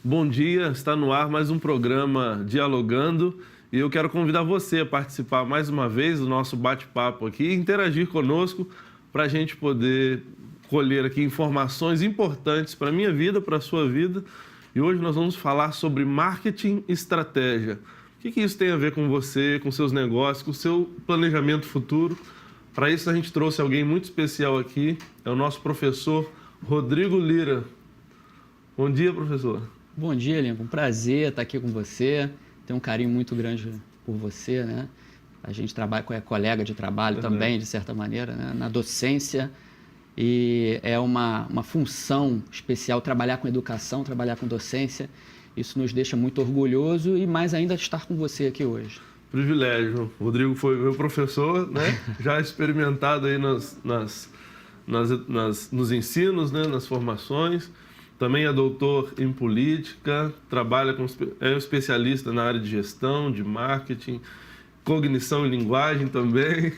Bom dia, está no ar mais um programa Dialogando e eu quero convidar você a participar mais uma vez do nosso bate-papo aqui e interagir conosco para a gente poder colher aqui informações importantes para a minha vida, para a sua vida. E hoje nós vamos falar sobre marketing e estratégia. O que isso tem a ver com você, com seus negócios, com o seu planejamento futuro? Para isso a gente trouxe alguém muito especial aqui, é o nosso professor Rodrigo Lira. Bom dia, professor. Bom dia, Lincoln. Um prazer estar aqui com você. Tenho um carinho muito grande por você, né? A gente trabalha com colega de trabalho também, de certa maneira, né? Na docência. E é uma função especial trabalhar com educação, trabalhar com docência. Isso nos deixa muito orgulhoso e mais ainda estar com você aqui hoje. Privilégio. O Rodrigo foi meu professor, né? Já experimentado aí nos ensinos, né? Nas formações. Também é doutor em política, é especialista na área de gestão, de marketing, cognição e linguagem também.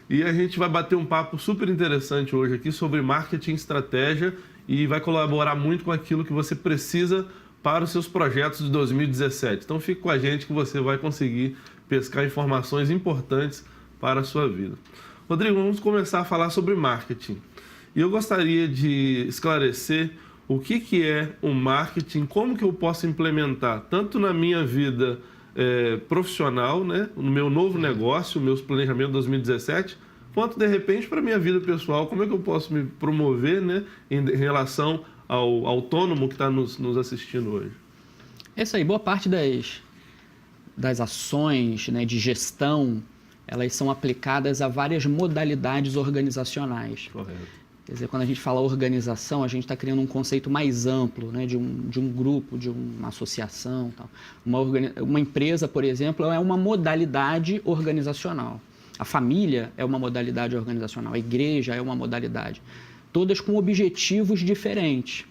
E a gente vai bater um papo super interessante hoje aqui sobre marketing e estratégia e vai colaborar muito com aquilo que você precisa para os seus projetos de 2017. Então fique com a gente que você vai conseguir pescar informações importantes para a sua vida. Rodrigo, vamos começar a falar sobre marketing. E eu gostaria de esclarecer o que é o marketing, como que eu posso implementar, tanto na minha vida profissional, né, no meu novo negócio, meus planejamentos 2017, quanto, de repente, para a minha vida pessoal, como é que eu posso me promover, né, em relação ao autônomo que está nos assistindo hoje. Essa aí, boa parte das ações, né, de gestão, elas são aplicadas a várias modalidades organizacionais. Correto. Quer dizer, quando a gente fala organização, a gente está criando um conceito mais amplo, né, de um grupo, de uma associação. Tal. Uma empresa, por exemplo, é uma modalidade organizacional. A família é uma modalidade organizacional, a igreja é uma modalidade. Todas com objetivos diferentes.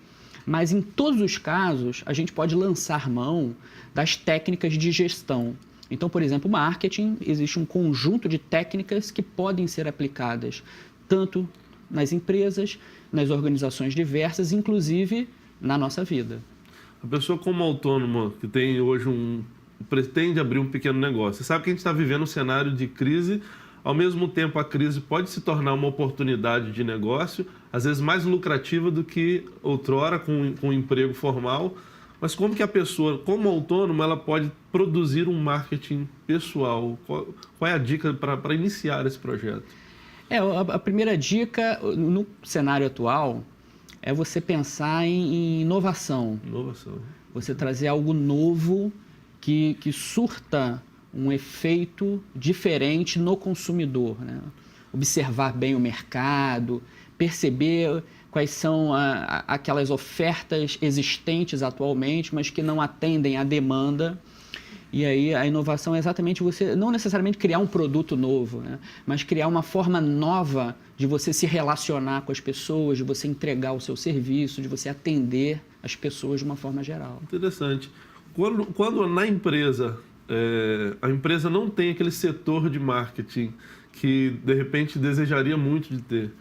Mas, em todos os casos, a gente pode lançar mão das técnicas de gestão. Então, por exemplo, marketing, existe um conjunto de técnicas que podem ser aplicadas tanto nas empresas, nas organizações diversas, inclusive na nossa vida. A pessoa como autônoma, que tem hoje pretende abrir um pequeno negócio, você sabe que a gente está vivendo um cenário de crise, ao mesmo tempo a crise pode se tornar uma oportunidade de negócio, às vezes mais lucrativa do que outrora com um emprego formal, mas como que a pessoa, como autônoma, ela pode produzir um marketing pessoal? Qual é a dica para iniciar esse projeto? A primeira dica no cenário atual é você pensar em inovação. Inovação. Você trazer algo novo que surta um efeito diferente no consumidor, né? Observar bem o mercado, perceber quais são aquelas ofertas existentes atualmente, mas que não atendem à demanda. E aí a inovação é exatamente você, não necessariamente criar um produto novo, né? Mas criar uma forma nova de você se relacionar com as pessoas, de você entregar o seu serviço, de você atender as pessoas de uma forma geral. Interessante. Quando na empresa, a empresa não tem aquele setor de marketing que de repente desejaria muito de ter,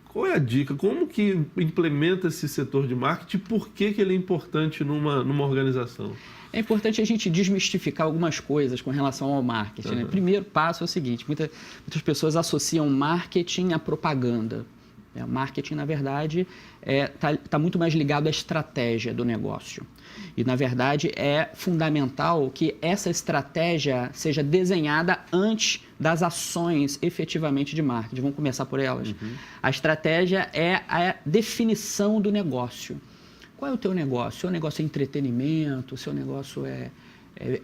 qual é a dica? Como que implementa esse setor de marketing? Por que ele é importante numa organização? É importante a gente desmistificar algumas coisas com relação ao marketing. Né? O primeiro passo é o seguinte, muitas pessoas associam marketing à propaganda. O marketing, na verdade, tá muito mais ligado à estratégia do negócio. E, na verdade, é fundamental que essa estratégia seja desenhada antes das ações efetivamente de marketing. Vamos começar por elas. A estratégia é a definição do negócio. Qual é o teu negócio? Seu negócio é entretenimento? Seu negócio é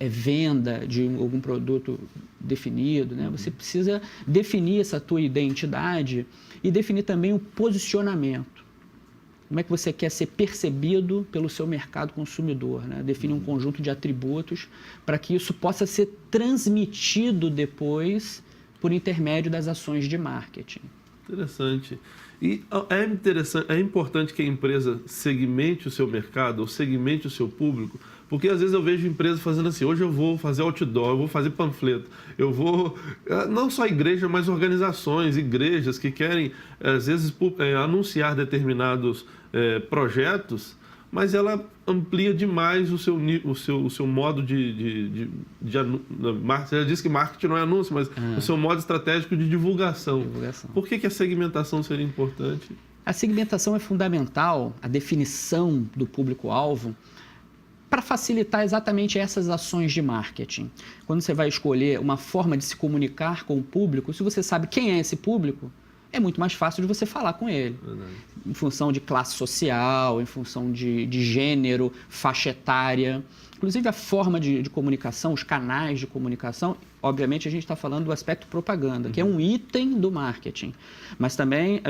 venda de algum produto definido? Né? Você precisa definir essa tua identidade e definir também o posicionamento. Como é que você quer ser percebido pelo seu mercado consumidor? Né? Definir um conjunto de atributos para que isso possa ser transmitido depois por intermédio das ações de marketing. Interessante. E é importante que a empresa segmente o seu mercado, ou segmente o seu público, porque às vezes eu vejo empresas fazendo assim, hoje eu vou fazer outdoor, eu vou fazer panfleto, eu vou, não só igreja, mas organizações, igrejas que querem, às vezes, anunciar determinados projetos, mas ela amplia demais o seu modo você já disse que marketing não é anúncio, mas o seu modo estratégico de divulgação. Por que a segmentação seria importante? A segmentação é fundamental, a definição do público-alvo, para facilitar exatamente essas ações de marketing. Quando você vai escolher uma forma de se comunicar com o público, se você sabe quem é esse público, é muito mais fácil de você falar com ele. Verdade. Em função de classe social, em função de gênero, faixa etária. Inclusive a forma de comunicação, os canais de comunicação, obviamente a gente está falando do aspecto propaganda, que é um item do marketing. Mas também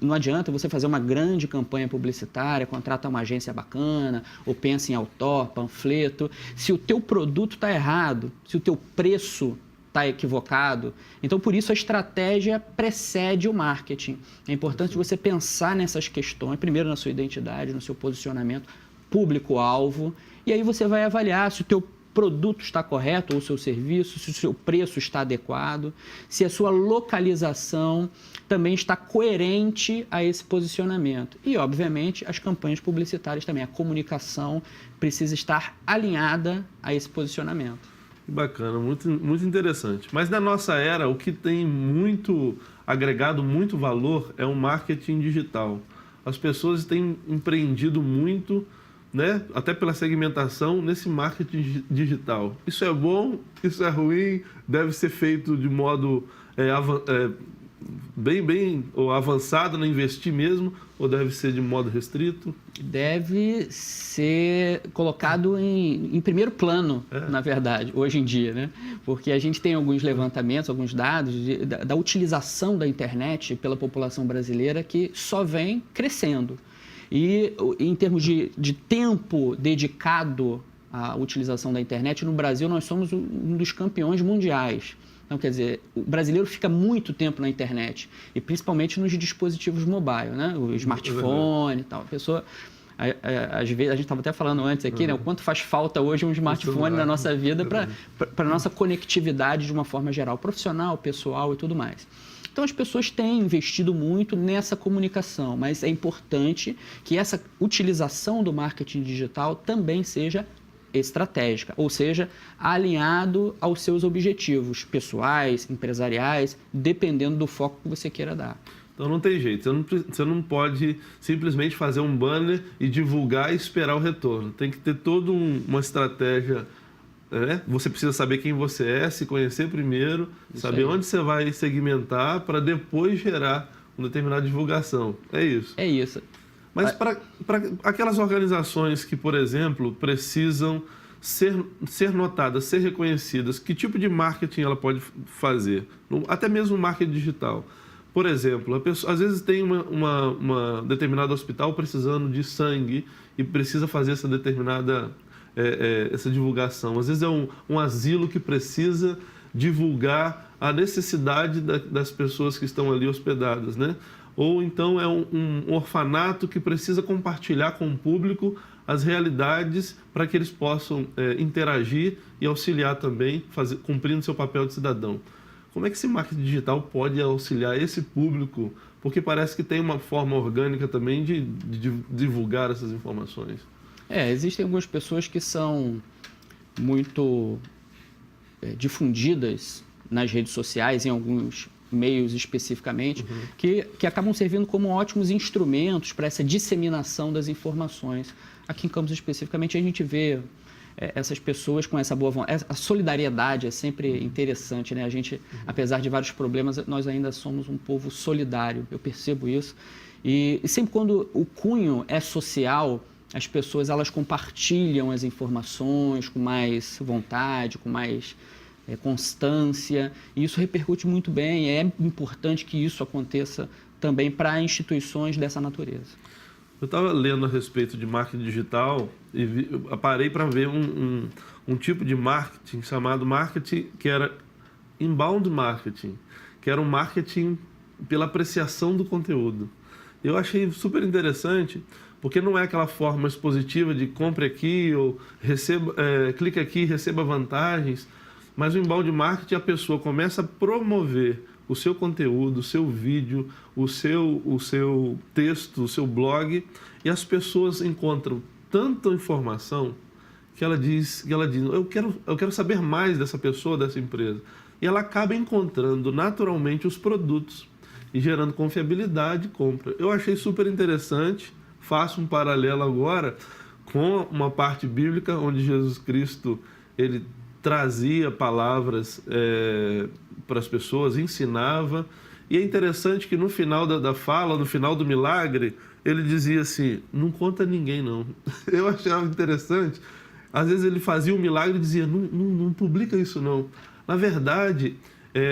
não adianta você fazer uma grande campanha publicitária, contratar uma agência bacana, ou pensa em outdoor, panfleto. Se o teu produto está errado, se o teu preço está equivocado. Então, por isso, a estratégia precede o marketing. É importante você pensar nessas questões, primeiro na sua identidade, no seu posicionamento, público-alvo, e aí você vai avaliar se o teu produto está correto, ou o seu serviço, se o seu preço está adequado, se a sua localização também está coerente a esse posicionamento. E, obviamente, as campanhas publicitárias também, a comunicação precisa estar alinhada a esse posicionamento. Bacana, muito, muito interessante. Mas na nossa era, o que tem agregado muito valor é o marketing digital. As pessoas têm empreendido muito, né, até pela segmentação, nesse marketing digital. Isso é bom, isso é ruim, deve ser feito de modo bem avançado, né, investir mesmo, ou deve ser de modo restrito? Deve ser colocado em primeiro plano, na verdade, hoje em dia, né? Porque a gente tem alguns levantamentos, alguns dados da utilização da internet pela população brasileira que só vem crescendo. E em termos de tempo dedicado à utilização da internet, no Brasil nós somos um dos campeões mundiais. Então, quer dizer, o brasileiro fica muito tempo na internet, e principalmente nos dispositivos mobile, né? O smartphone e tal. A pessoa, às vezes, a gente estava até falando antes aqui, né? O quanto faz falta hoje um smartphone na nossa vida para a nossa conectividade de uma forma geral, profissional, pessoal e tudo mais. Então, as pessoas têm investido muito nessa comunicação, mas é importante que essa utilização do marketing digital também seja estratégica, ou seja, alinhado aos seus objetivos pessoais, empresariais, dependendo do foco que você queira dar. Então não tem jeito, você não pode simplesmente fazer um banner e divulgar e esperar o retorno. Tem que ter toda uma estratégia, né? Você precisa saber quem você é, se conhecer primeiro, saber onde você vai segmentar para depois gerar uma determinada divulgação. É isso. É isso. Mas para aquelas organizações que, por exemplo, precisam ser notadas, ser reconhecidas, que tipo de marketing ela pode fazer? Até mesmo marketing digital. Por exemplo, a pessoa, às vezes tem uma determinado hospital precisando de sangue e precisa fazer essa determinada essa divulgação. Às vezes é um asilo que precisa divulgar a necessidade das pessoas que estão ali hospedadas, né? Ou então é um orfanato que precisa compartilhar com o público as realidades para que eles possam interagir e auxiliar também, cumprindo seu papel de cidadão. Como é que esse marketing digital pode auxiliar esse público? Porque parece que tem uma forma orgânica também de divulgar essas informações. Existem algumas pessoas que são muito difundidas nas redes sociais, em alguns meios especificamente, que acabam servindo como ótimos instrumentos para essa disseminação das informações. Aqui em Campos especificamente a gente vê essas pessoas com essa boa vontade. A solidariedade é sempre interessante, né? A gente, apesar de vários problemas, nós ainda somos um povo solidário, eu percebo isso. E sempre quando o cunho é social, as pessoas elas compartilham as informações com mais vontade, com mais constância, e isso repercute muito bem. É importante que isso aconteça também para instituições dessa natureza. Eu estava lendo a respeito de marketing digital e parei para ver um tipo de marketing chamado marketing que era inbound marketing, que era um marketing pela apreciação do conteúdo. Eu achei super interessante, porque não é aquela forma expositiva de compre aqui ou clique aqui e receba vantagens, mas o inbound marketing, a pessoa começa a promover o seu conteúdo, o seu vídeo, o seu texto, o seu blog, e as pessoas encontram tanta informação que ela diz, eu quero saber mais dessa pessoa, dessa empresa. E ela acaba encontrando naturalmente os produtos e gerando confiabilidade e compra. Eu achei super interessante, faço um paralelo agora com uma parte bíblica onde Jesus Cristo ele trazia palavras para as pessoas, ensinava. E é interessante que no final da fala, no final do milagre, ele dizia assim, não conta a ninguém não. Eu achava interessante. Às vezes ele fazia um milagre e dizia, não publica isso não. Na verdade,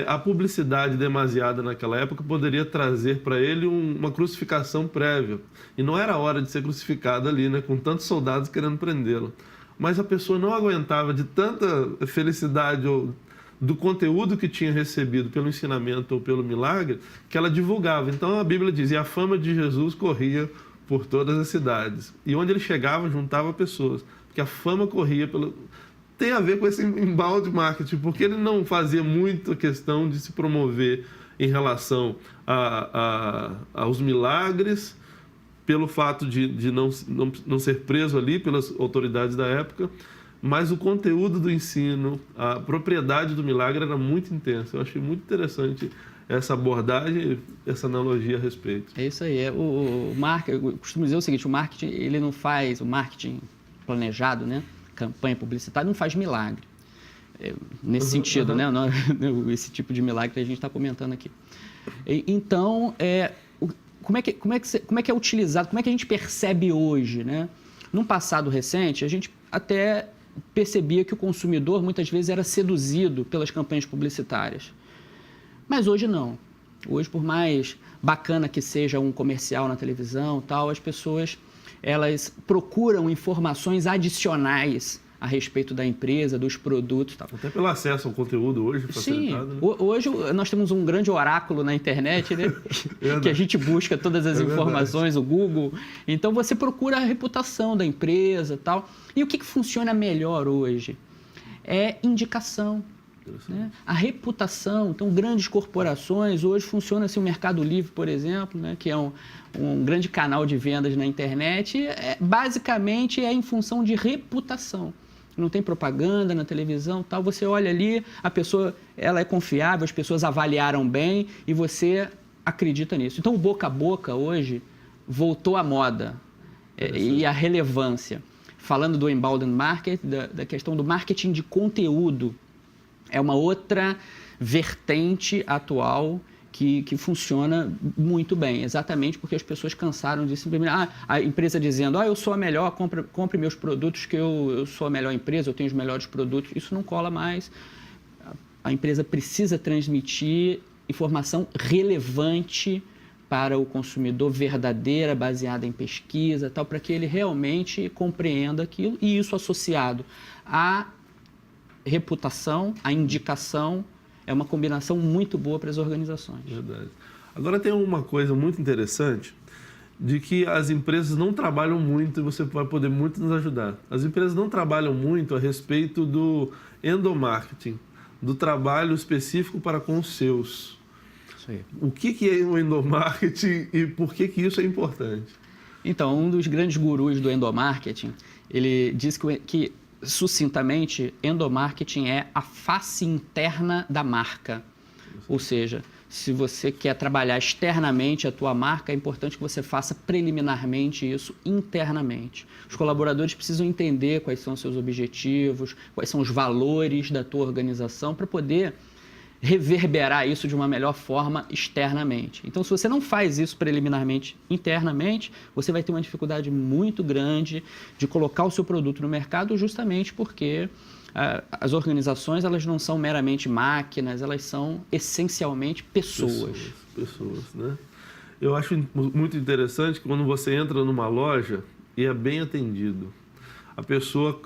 a publicidade demasiada naquela época poderia trazer para ele uma crucificação prévia. E não era hora de ser crucificado ali, né, com tantos soldados querendo prendê-lo. Mas a pessoa não aguentava de tanta felicidade ou do conteúdo que tinha recebido pelo ensinamento ou pelo milagre, que ela divulgava. Então a Bíblia diz, e a fama de Jesus corria por todas as cidades. E onde ele chegava, juntava pessoas. Porque a fama corria pelo... Tem a ver com esse embalde marketing, porque ele não fazia muita questão de se promover em relação aos milagres, pelo fato de não ser preso ali pelas autoridades da época, mas o conteúdo do ensino, a propriedade do milagre era muito intensa. Eu achei muito interessante essa abordagem, essa analogia a respeito. É isso aí. Eu costumo dizer o seguinte, o marketing, ele não faz, o marketing planejado, né? Campanha publicitária, não faz milagre. Nesse sentido, né? Esse tipo de milagre que a gente está comentando aqui. Então, como é que é utilizado, como é que a gente percebe hoje, né? Num passado recente, a gente até percebia que o consumidor muitas vezes era seduzido pelas campanhas publicitárias. Mas hoje não. Hoje, por mais bacana que seja um comercial na televisão, tal, as pessoas elas procuram informações adicionais a respeito da empresa, dos produtos, tal. Até pelo acesso ao conteúdo hoje facilitado. Sim, né? Hoje nós temos um grande oráculo na internet, né? Que a gente busca todas as informações, o Google. Então você procura a reputação da empresa, tal. E o que funciona melhor hoje? É indicação. Né? A reputação, então grandes corporações, hoje funciona assim o Mercado Livre, por exemplo, né? Que é um grande canal de vendas na internet, basicamente é em função de reputação. Não tem propaganda na televisão, tal. Você olha ali, a pessoa ela é confiável, as pessoas avaliaram bem e você acredita nisso. Então o boca a boca hoje voltou à moda e à relevância. Falando do inbound marketing, da questão do marketing de conteúdo, é uma outra vertente atual que funciona muito bem, exatamente porque as pessoas cansaram de simplesmente... a empresa dizendo, eu sou a melhor, compre meus produtos que eu sou a melhor empresa, eu tenho os melhores produtos. Isso não cola mais. A empresa precisa transmitir informação relevante para o consumidor, verdadeira, baseada em pesquisa, tal, para que ele realmente compreenda aquilo, e isso associado à reputação, à indicação, é uma combinação muito boa para as organizações. Verdade. Agora tem uma coisa muito interessante, de que as empresas não trabalham muito, e você vai poder muito nos ajudar. As empresas não trabalham muito a respeito do endomarketing, do trabalho específico para com os seus. Isso aí. O que é o endomarketing e por que isso é importante? Então, um dos grandes gurus do endomarketing, ele diz que sucintamente, endomarketing é a face interna da marca. Ou seja, se você quer trabalhar externamente a tua marca, é importante que você faça preliminarmente isso internamente. Os colaboradores precisam entender quais são os seus objetivos, quais são os valores da tua organização, para poder reverberar isso de uma melhor forma externamente. Então, se você não faz isso preliminarmente internamente, você vai ter uma dificuldade muito grande de colocar o seu produto no mercado, justamente porque as organizações elas não são meramente máquinas, elas são essencialmente pessoas. Pessoas, né? Eu acho muito interessante que quando você entra numa loja e é bem atendido, a pessoa,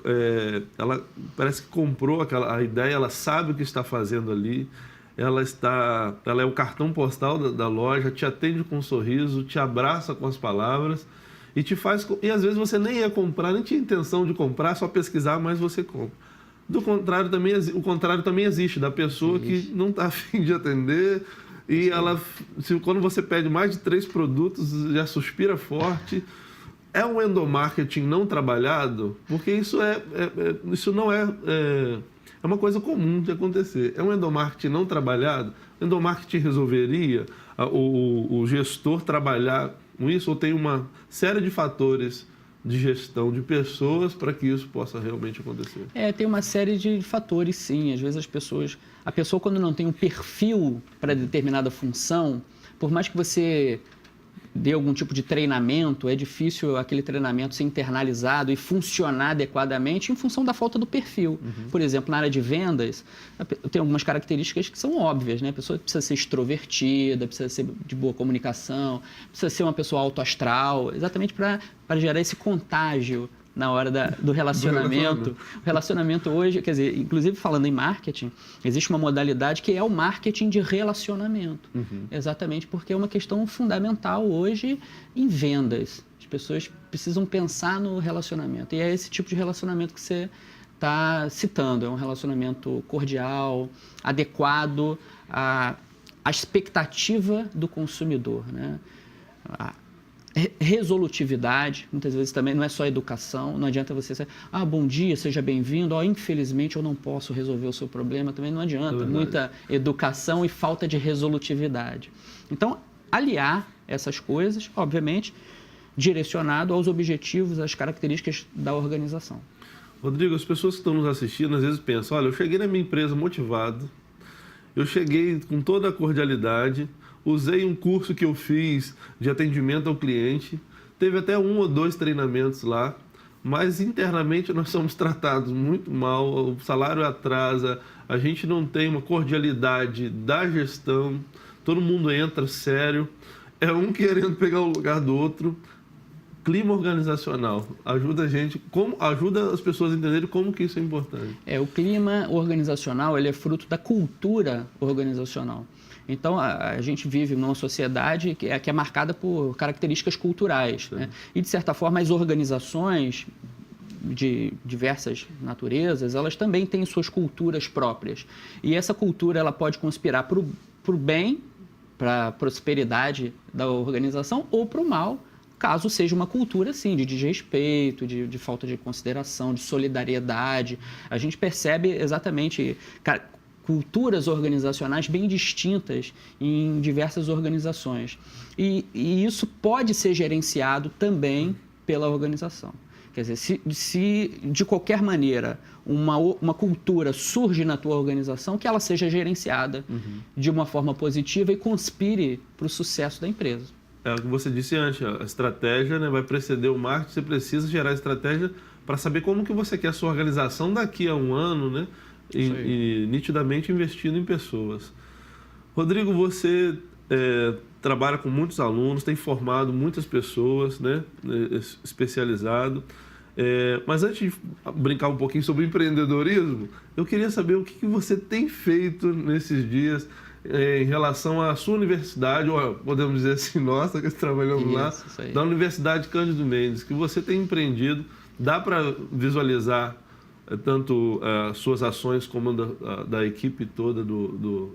ela parece que comprou a ideia, ela sabe o que está fazendo ali, ela é o cartão postal da loja, te atende com um sorriso, te abraça com as palavras e te faz... E às vezes você nem ia comprar, nem tinha intenção de comprar, só pesquisar, mas você compra. O contrário também existe, da pessoa que não está a fim de atender e quando você pede mais de 3 produtos, já suspira forte... é um endomarketing não trabalhado? Porque isso não é uma coisa comum de acontecer. É um endomarketing não trabalhado? O endomarketing resolveria o gestor trabalhar com isso, ou tem uma série de fatores de gestão de pessoas para que isso possa realmente acontecer? Tem uma série de fatores, sim. Às vezes a pessoa quando não tem um perfil para determinada função, por mais que você dê algum tipo de treinamento, é difícil aquele treinamento ser internalizado e funcionar adequadamente em função da falta do perfil. Por exemplo, na área de vendas, tem algumas características que são óbvias, né? A pessoa precisa ser extrovertida, precisa ser de boa comunicação, precisa ser uma pessoa autoastral, exatamente para gerar esse contágio na hora do relacionamento. O relacionamento hoje, quer dizer, inclusive falando em marketing, existe uma modalidade que é o marketing de relacionamento. Exatamente porque é uma questão fundamental hoje em vendas. As pessoas precisam pensar no relacionamento. E é esse tipo de relacionamento que você está citando. É um relacionamento cordial, adequado à expectativa do consumidor, né? Resolutividade, muitas vezes também não é só educação, não adianta você dizer, bom dia, seja bem-vindo, infelizmente eu não posso resolver o seu problema, também não adianta, muita educação e falta de resolutividade. Então, aliar essas coisas, obviamente, direcionado aos objetivos, às características da organização. Rodrigo, as pessoas que estão nos assistindo às vezes pensam, olha, eu cheguei na minha empresa motivado, eu cheguei com toda a cordialidade, usei um curso que eu fiz de atendimento ao cliente, teve até 1 ou 2 treinamentos lá, mas internamente nós somos tratados muito mal, o salário atrasa, a gente não tem uma cordialidade da gestão, todo mundo entra sério, é um querendo pegar o lugar do outro. Clima organizacional ajuda a gente, ajuda as pessoas a entenderem como que isso é importante. O clima organizacional ele é fruto da cultura organizacional. Então, a gente vive numa sociedade que é marcada por características culturais, né? E, de certa forma, as organizações de diversas naturezas, elas também têm suas culturas próprias. E essa cultura ela pode conspirar para o bem, para a prosperidade da organização, ou para o mal, caso seja uma cultura assim, de desrespeito, de falta de consideração, de solidariedade. A gente percebe exatamente culturas organizacionais bem distintas em diversas organizações. E isso pode ser gerenciado também pela organização. Quer dizer, se de qualquer maneira uma cultura surge na tua organização, que ela seja gerenciada de uma forma positiva e conspire para o sucesso da empresa. É o que você disse antes, a estratégia, né, vai preceder o marketing, você precisa gerar estratégia para saber como que você quer a sua organização daqui a um ano, né? E nitidamente investindo em pessoas. Rodrigo, você trabalha com muitos alunos, tem formado muitas pessoas, né, especializado. Mas antes de brincar um pouquinho sobre empreendedorismo, eu queria saber o que você tem feito nesses dias em relação à sua universidade, ou podemos dizer assim, nossa, que trabalhamos lá, da Universidade Cândido Mendes, que você tem empreendido. Dá para visualizar tanto suas ações como da equipe toda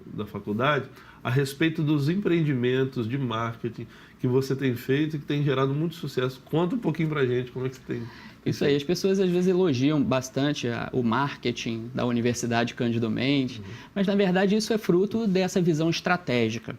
da faculdade, a respeito dos empreendimentos de marketing que você tem feito e que tem gerado muito sucesso. Conta um pouquinho para a gente como é que você tem... Isso aí, as pessoas às vezes elogiam bastante o marketing da Universidade Cândido Mendes, mas na verdade isso é fruto dessa visão estratégica,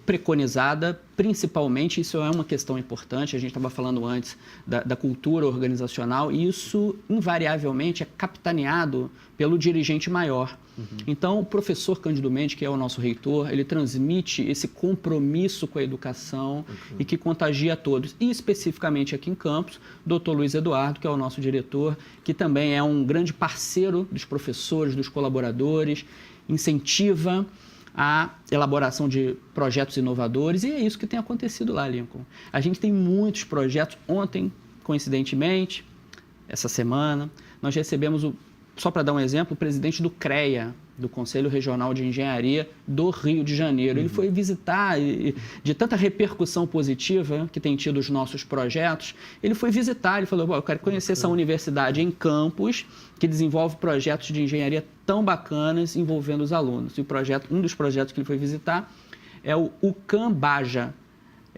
preconizada, principalmente, isso é uma questão importante, a gente estava falando antes da cultura organizacional, e isso invariavelmente é capitaneado pelo dirigente maior. Então, o professor Cândido Mendes, que é o nosso reitor, ele transmite esse compromisso com a educação e que contagia a todos. E especificamente aqui em Campos, Dr. Luiz Eduardo, que é o nosso diretor, que também é um grande parceiro dos professores, dos colaboradores, incentiva a elaboração de projetos inovadores, e é isso que tem acontecido lá, Lincoln. A gente tem muitos projetos. Ontem, coincidentemente, essa semana, nós recebemos, só para dar um exemplo, o presidente do CREA, do Conselho Regional de Engenharia do Rio de Janeiro. Ele foi visitar, de tanta repercussão positiva que tem tido os nossos projetos, ele foi visitar, ele falou, eu quero conhecer essa universidade em Campos, que desenvolve projetos de engenharia tão bacanas envolvendo os alunos. E um dos projetos que ele foi visitar é o UCAM Baja,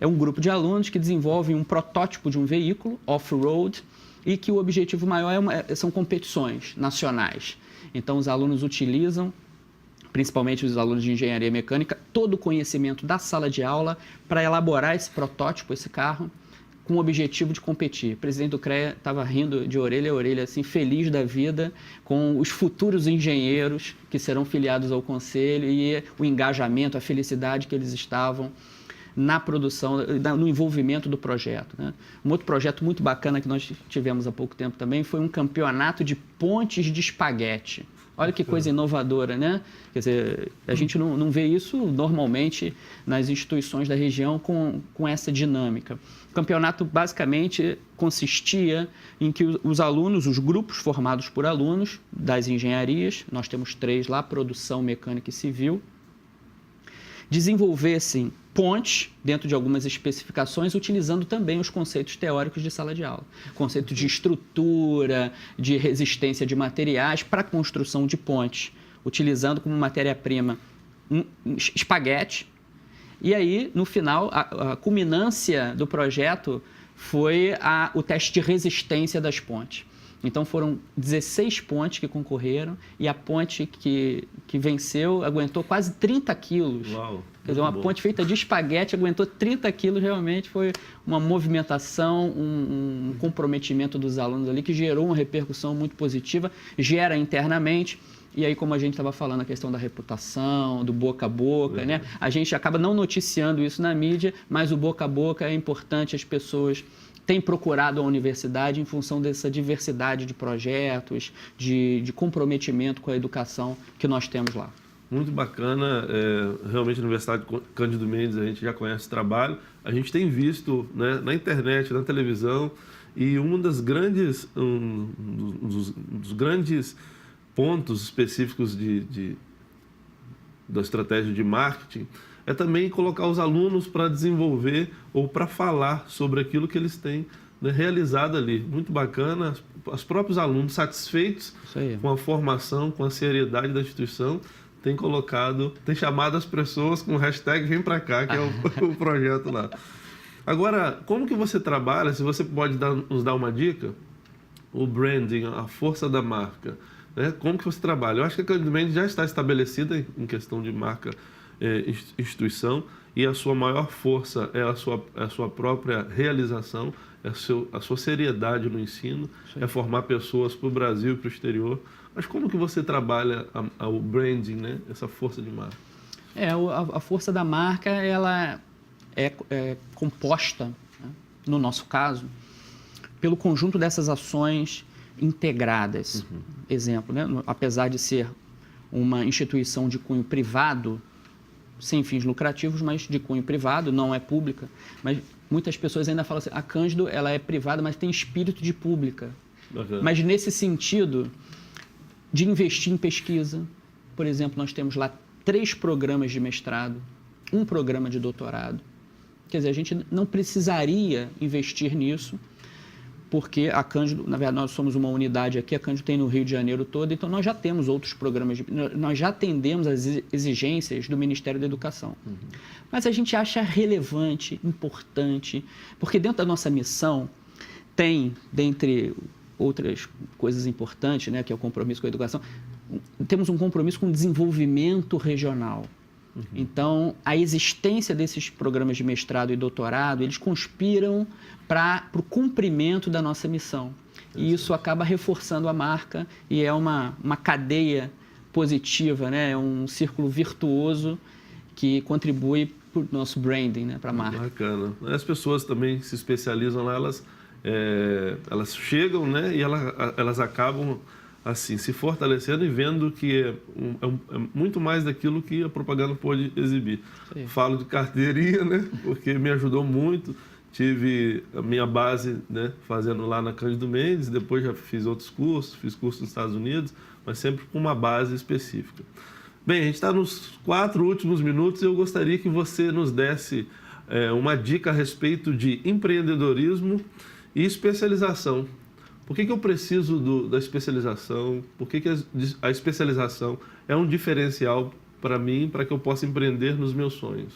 é um grupo de alunos que desenvolvem um protótipo de um veículo off-road e que o objetivo maior são competições nacionais. Então, os alunos utilizam, principalmente os alunos de engenharia mecânica, todo o conhecimento da sala de aula para elaborar esse protótipo, esse carro, com o objetivo de competir. O presidente do CREA estava rindo de orelha a orelha, assim, feliz da vida, com os futuros engenheiros que serão filiados ao conselho e o engajamento, a felicidade que eles estavam na produção, no envolvimento do projeto, né? Um outro projeto muito bacana que nós tivemos há pouco tempo também foi um campeonato de pontes de espaguete. Olha que coisa inovadora, né? Quer dizer, a gente não vê isso normalmente nas instituições da região com essa dinâmica. O campeonato basicamente consistia em que os alunos, os grupos formados por alunos das engenharias, nós temos 3 lá, produção, mecânica e civil, desenvolvessem pontes dentro de algumas especificações, utilizando também os conceitos teóricos de sala de aula. Conceito de estrutura, de resistência de materiais para a construção de pontes, utilizando como matéria-prima espaguete. E aí, no final, a culminância do projeto foi o teste de resistência das pontes. Então, foram 16 pontes que concorreram e a ponte que venceu aguentou quase 30 quilos. Uau, quer dizer, uma ponte feita de espaguete aguentou 30 quilos, realmente foi uma movimentação, um comprometimento dos alunos ali que gerou uma repercussão muito positiva, gera internamente. E aí, como a gente estava falando, a questão da reputação, do boca a boca, né? A gente acaba não noticiando isso na mídia, mas o boca a boca é importante, as pessoas têm procurado a universidade em função dessa diversidade de projetos, de comprometimento com a educação que nós temos lá. Muito bacana, realmente a Universidade Cândido Mendes, a gente já conhece o trabalho, a gente tem visto, né, na internet, na televisão, e um dos grandes pontos específicos da estratégia de marketing é também colocar os alunos para desenvolver ou para falar sobre aquilo que eles têm, né, realizado ali. Muito bacana, os próprios alunos satisfeitos com a formação, com a seriedade da instituição, têm chamado as pessoas com o hashtag Vem Pra Cá, que é o projeto lá. Agora, como que você trabalha, se você pode nos dar uma dica, o branding, a força da marca, né? Como que você trabalha? Eu acho que a Cândido Mendes já está estabelecida em questão de marca, instituição, e a sua maior força é a sua própria realização, é a sua seriedade no ensino, é formar pessoas para o Brasil e para o exterior. Mas como que você trabalha o branding, né? Essa força de marca? A força da marca, ela é composta, né, no nosso caso, pelo conjunto dessas ações integradas. Exemplo, né? Apesar de ser uma instituição de cunho privado, sem fins lucrativos, mas de cunho privado, não é pública. Mas muitas pessoas ainda falam assim, a Cândido ela é privada, mas tem espírito de pública. Mas nesse sentido de investir em pesquisa, por exemplo, nós temos lá 3 programas de mestrado, 1 programa de doutorado. Quer dizer, a gente não precisaria investir nisso, porque a Cândido, na verdade, nós somos uma unidade aqui, a Cândido tem no Rio de Janeiro todo, então nós já temos outros programas, nós já atendemos às exigências do Ministério da Educação. Mas a gente acha relevante, importante, porque dentro da nossa missão tem, dentre outras coisas importantes, né, que é o compromisso com a educação, temos um compromisso com o desenvolvimento regional. Então, a existência desses programas de mestrado e doutorado, eles conspiram para o cumprimento da nossa missão. E isso acaba reforçando a marca e é uma cadeia positiva, né? É um círculo virtuoso que contribui para o nosso branding, né? Para a marca. Bacana. As pessoas também se especializam lá, elas chegam, né? E elas acabam assim, se fortalecendo e vendo que é muito mais daquilo que a propaganda pode exibir. Sim. Falo de carteirinha, né? Porque me ajudou muito. Tive a minha base, né, fazendo lá na Cândido Mendes, depois já fiz outros cursos, fiz cursos nos Estados Unidos, mas sempre com uma base específica. Bem, a gente está nos 4 últimos minutos e eu gostaria que você nos desse uma dica a respeito de empreendedorismo e especialização. Por que eu preciso da especialização? Por que a especialização é um diferencial para mim, para que eu possa empreender nos meus sonhos?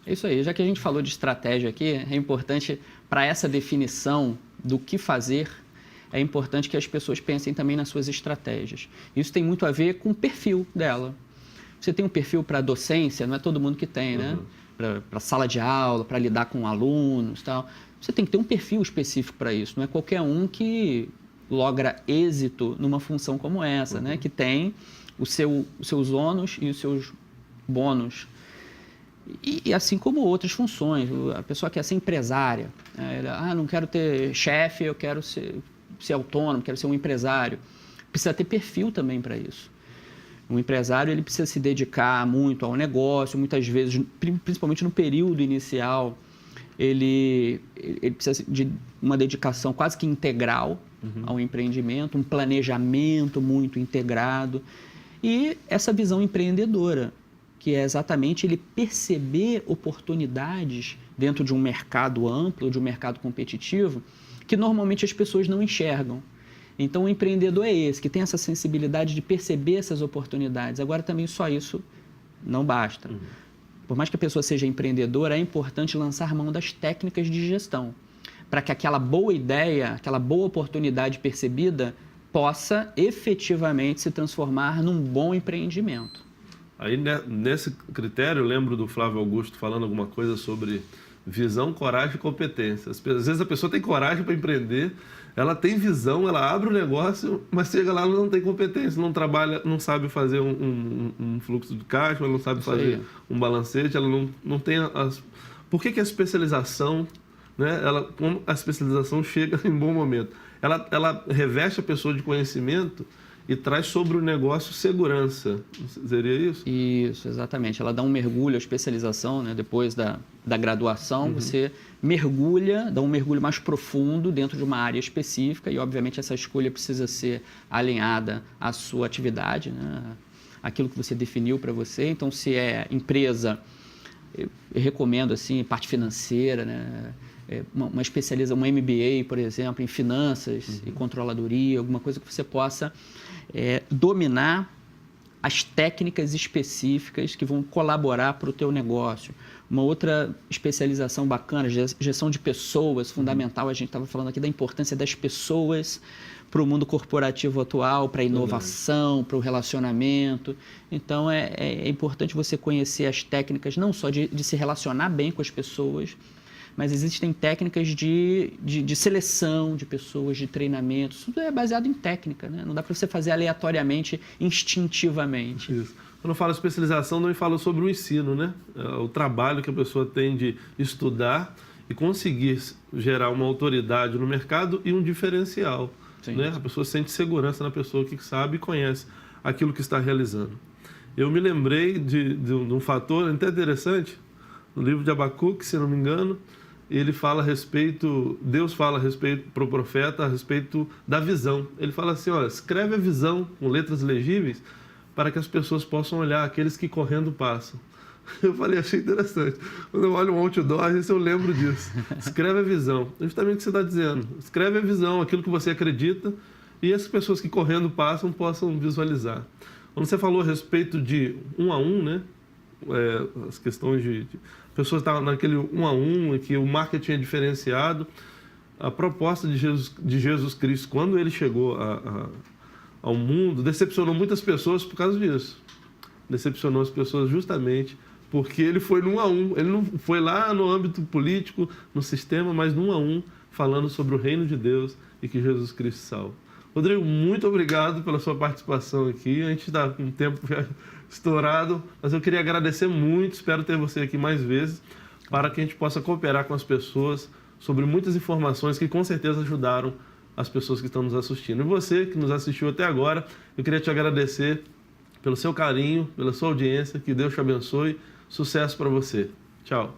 É isso aí. Já que a gente falou de estratégia aqui, é importante, para essa definição do que fazer, é importante que as pessoas pensem também nas suas estratégias. Isso tem muito a ver com o perfil dela. Você tem um perfil para docência, não é todo mundo que tem, né? Para sala de aula, para lidar com alunos e tal. Você tem que ter um perfil específico para isso. Não é qualquer um que logra êxito numa função como essa, né? Que tem os seus ônus e os seus bônus. E assim como outras funções. A pessoa quer ser empresária. Não quero ter chefe, eu quero ser autônomo, quero ser um empresário. Precisa ter perfil também para isso. Um empresário ele precisa se dedicar muito ao negócio, muitas vezes, principalmente no período inicial, ele precisa de uma dedicação quase que integral ao empreendimento, um planejamento muito integrado e essa visão empreendedora, que é exatamente ele perceber oportunidades dentro de um mercado amplo, de um mercado competitivo, que normalmente as pessoas não enxergam. Então, o empreendedor é esse, que tem essa sensibilidade de perceber essas oportunidades. Agora, também só isso não basta. Por mais que a pessoa seja empreendedora, é importante lançar mão das técnicas de gestão, para que aquela boa ideia, aquela boa oportunidade percebida, possa efetivamente se transformar num bom empreendimento. Aí, nesse critério, eu lembro do Flávio Augusto falando alguma coisa sobre visão, coragem e competência. Às vezes a pessoa tem coragem para empreender, ela tem visão, ela abre o negócio, mas chega lá, ela não tem competência, não trabalha, não sabe fazer um fluxo de caixa, ela não sabe fazer um balancete, ela não tem as... Por que a especialização, né? Como a especialização chega em bom momento? Ela reveste a pessoa de conhecimento e traz sobre o negócio segurança. Seria isso? Isso, exatamente. Ela dá um mergulho, a especialização, né? Depois da graduação, você mergulha, dá um mergulho mais profundo dentro de uma área específica e, obviamente, essa escolha precisa ser alinhada à sua atividade, né? Aquilo que você definiu para você. Então, se é empresa, eu recomendo, assim, parte financeira, né? Uma especialização, um MBA, por exemplo, em finanças e controladoria, alguma coisa que você possa dominar as técnicas específicas que vão colaborar para o teu negócio. Uma outra especialização bacana, gestão de pessoas, fundamental. A gente estava falando aqui da importância das pessoas para o mundo corporativo atual, para a inovação, para o relacionamento. Então, é importante você conhecer as técnicas, não só de se relacionar bem com as pessoas, mas existem técnicas de seleção de pessoas, de treinamento. Isso é baseado em técnica, né? Não dá para você fazer aleatoriamente, instintivamente. Isso. Quando eu falo especialização, não me falo sobre o ensino, né? O trabalho que a pessoa tem de estudar e conseguir gerar uma autoridade no mercado e um diferencial. Né? A pessoa sente segurança na pessoa que sabe e conhece aquilo que está realizando. Eu me lembrei de um fator até interessante, no livro de Abacuque, se não me engano, Deus fala a respeito para o profeta a respeito da visão. Ele fala assim, olha, escreve a visão com letras legíveis para que as pessoas possam olhar aqueles que correndo passam. Eu falei, achei interessante. Quando eu olho um outdoor, às vezes eu lembro disso. Escreve a visão. Justamente o que você está dizendo. Escreve a visão, aquilo que você acredita, e as pessoas que correndo passam possam visualizar. Quando você falou a respeito de 1 a 1, né? As questões de pessoas estavam naquele 1 a 1 e que o marketing é diferenciado. A proposta de Jesus Cristo, quando ele chegou ao mundo, decepcionou muitas pessoas por causa disso. Decepcionou as pessoas justamente porque ele foi no 1 a 1. Ele não foi lá no âmbito político, no sistema, mas no 1 a 1, falando sobre o reino de Deus e que Jesus Cristo salva. Rodrigo, muito obrigado pela sua participação aqui. A gente está com um tempo já estourado, mas eu queria agradecer muito, espero ter você aqui mais vezes, para que a gente possa cooperar com as pessoas sobre muitas informações que com certeza ajudaram as pessoas que estão nos assistindo. E você que nos assistiu até agora, eu queria te agradecer pelo seu carinho, pela sua audiência, que Deus te abençoe, sucesso para você. Tchau.